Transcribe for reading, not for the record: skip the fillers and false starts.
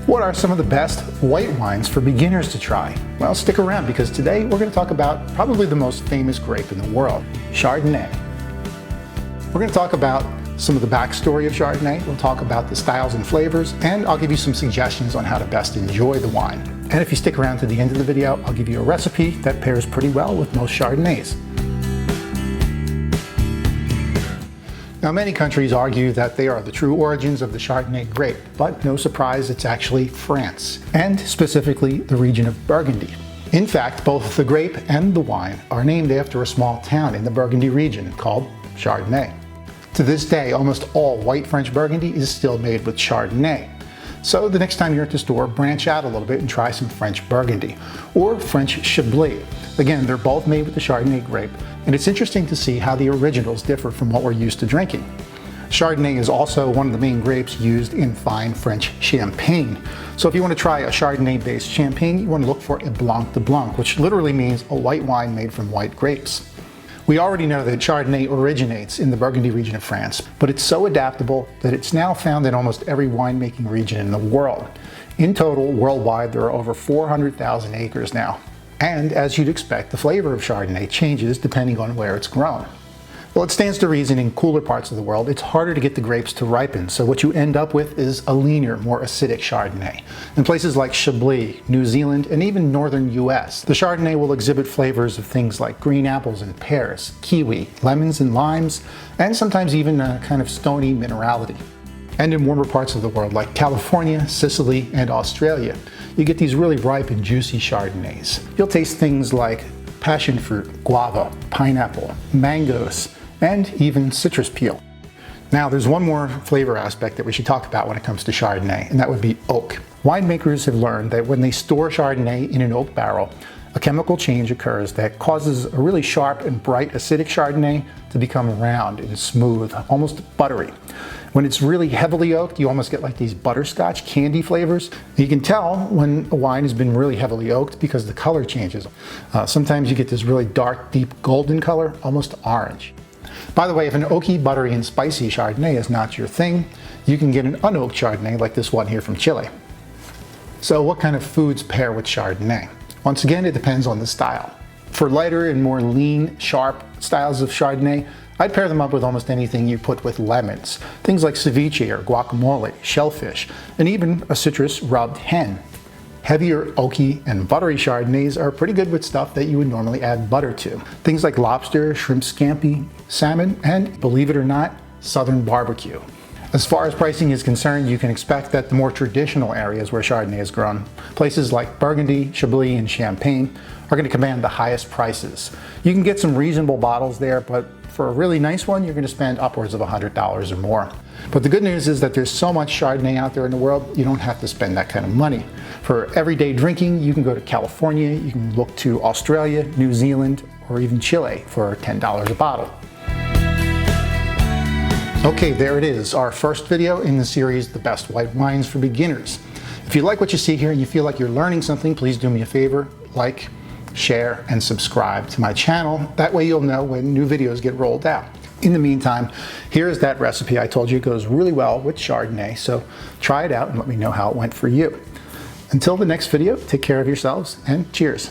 What are some of the best white wines for beginners to try? Well, stick around because today we're going to talk about probably the most famous grape in the world, Chardonnay. We're going to talk about some of the backstory of Chardonnay, we'll talk about the styles and flavors, and I'll give you some suggestions on how to best enjoy the wine. And if you stick around to the end of the video, I'll give you a recipe that pairs pretty well with most Chardonnays. Now, many countries argue that they are the true origins of the Chardonnay grape, but no surprise, it's actually France, and specifically the region of Burgundy. In fact, both the grape and the wine are named after a small town in the Burgundy region called Chardonnay. To this day, almost all white French Burgundy is still made with Chardonnay. So the next time you're at the store, branch out a little bit and try some French Burgundy or French Chablis. Again, they're both made with the Chardonnay grape, and it's interesting to see how the originals differ from what we're used to drinking. Chardonnay is also one of the main grapes used in fine French champagne. So if you want to try a Chardonnay-based champagne, you want to look for a blanc de blanc, which literally means a white wine made from white grapes. We already know that Chardonnay originates in the Burgundy region of France, but it's so adaptable that it's now found in almost every winemaking region in the world. In total, worldwide, there are over 400,000 acres now. And as you'd expect, the flavor of Chardonnay changes depending on where it's grown. Well, it stands to reason in cooler parts of the world, it's harder to get the grapes to ripen, so what you end up with is a leaner, more acidic Chardonnay. In places like Chablis, New Zealand, and even northern US, the Chardonnay will exhibit flavors of things like green apples and pears, kiwi, lemons and limes, and sometimes even a kind of stony minerality. And in warmer parts of the world like California, Sicily, and Australia, you get these really ripe and juicy Chardonnays. You'll taste things like passion fruit, guava, pineapple, mangoes, and even citrus peel. Now, there's one more flavor aspect that we should talk about when it comes to Chardonnay, and that would be oak. Winemakers have learned that when they store Chardonnay in an oak barrel, a chemical change occurs that causes a really sharp and bright acidic Chardonnay to become round and smooth, almost buttery. When it's really heavily oaked, you almost get like these butterscotch candy flavors. You can tell when a wine has been really heavily oaked because the color changes. Sometimes you get this really dark, deep golden color, almost orange. By the way, if an oaky, buttery, and spicy Chardonnay is not your thing, you can get an unoaked Chardonnay like this one here from Chile. So what kind of foods pair with Chardonnay? Once again, it depends on the style. For lighter and more lean, sharp styles of Chardonnay, I'd pair them up with almost anything you put with lemons. Things like ceviche or guacamole, shellfish, and even a citrus rubbed hen. Heavier, oaky, and buttery Chardonnays are pretty good with stuff that you would normally add butter to. Things like lobster, shrimp scampi, salmon, and, believe it or not, southern barbecue. As far as pricing is concerned, you can expect that the more traditional areas where Chardonnay is grown, places like Burgundy, Chablis, and Champagne, are going to command the highest prices. You can get some reasonable bottles there, but for a really nice one, you're going to spend upwards of $100 or more. But the good news is that there's so much Chardonnay out there in the world, you don't have to spend that kind of money. For everyday drinking, you can go to California, you can look to Australia, New Zealand, or even Chile for $10 a bottle. Okay, there it is, our first video in the series, The Best White Wines for Beginners. If you like what you see here and you feel like you're learning something, please do me a favor, like, share, and subscribe to my channel. That way you'll know when new videos get rolled out. In the meantime, here's that recipe I told you goes really well with Chardonnay, so try it out and let me know how it went for you. Until the next video, take care of yourselves and cheers.